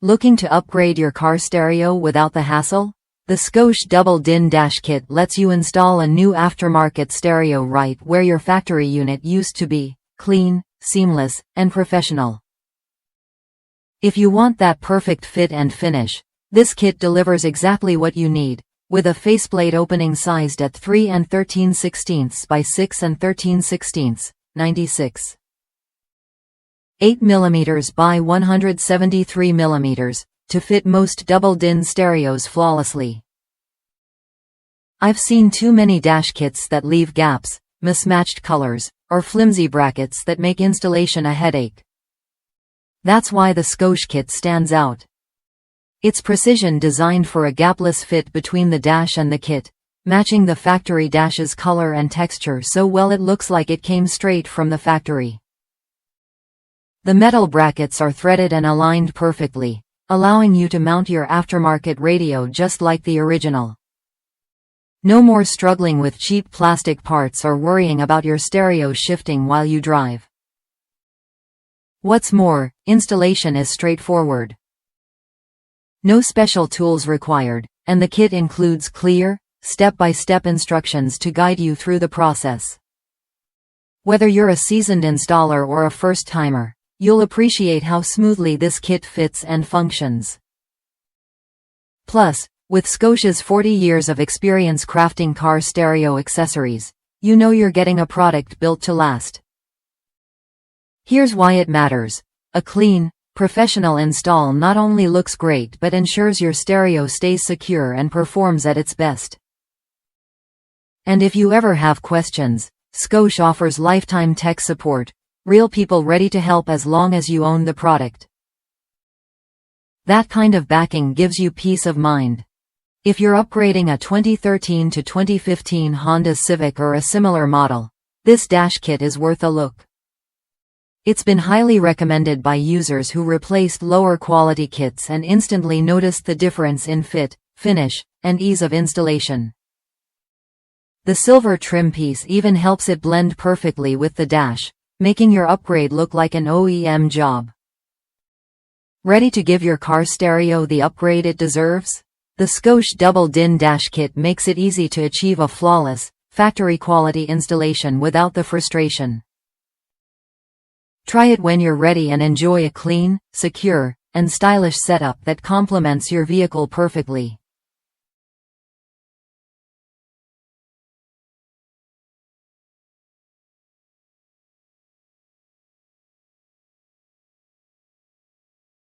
Looking to upgrade your car stereo without the hassle? The Scosche Double DIN Dash Kit lets you install a new aftermarket stereo right where your factory unit used to be, clean, seamless, and professional. If you want that perfect fit and finish, this kit delivers exactly what you need, with a faceplate opening sized at 3 13/16 by 6 13/16, 96. 8 mm by 173 mm, to fit most double DIN stereos flawlessly. I've seen too many dash kits that leave gaps, mismatched colors, or flimsy brackets that make installation a headache. That's why the Scosche kit stands out. It's precision designed for a gapless fit between the dash and the kit, matching the factory dash's color and texture so well it looks like it came straight from the factory. The metal brackets are threaded and aligned perfectly, allowing you to mount your aftermarket radio just like the original. No more struggling with cheap plastic parts or worrying about your stereo shifting while you drive. What's more, installation is straightforward. No special tools required, and the kit includes clear, step-by-step instructions to guide you through the process. Whether you're a seasoned installer or a first-timer, you'll appreciate how smoothly this kit fits and functions. Plus, with Scosche's 40 years of experience crafting car stereo accessories, you know you're getting a product built to last. Here's why it matters. A clean, professional install not only looks great but ensures your stereo stays secure and performs at its best. And if you ever have questions, Scosche offers lifetime tech support, real people ready to help as long as you own the product. That kind of backing gives you peace of mind. If you're upgrading a 2013 to 2015 Honda Civic or a similar model, this dash kit is worth a look. It's been highly recommended by users who replaced lower quality kits and instantly noticed the difference in fit, finish, and ease of installation. The silver trim piece even helps it blend perfectly with the dash, making your upgrade look like an OEM job. Ready to give your car stereo the upgrade it deserves? The Scosche Double DIN Dash Kit makes it easy to achieve a flawless, factory-quality installation without the frustration. Try it when you're ready and enjoy a clean, secure, and stylish setup that complements your vehicle perfectly.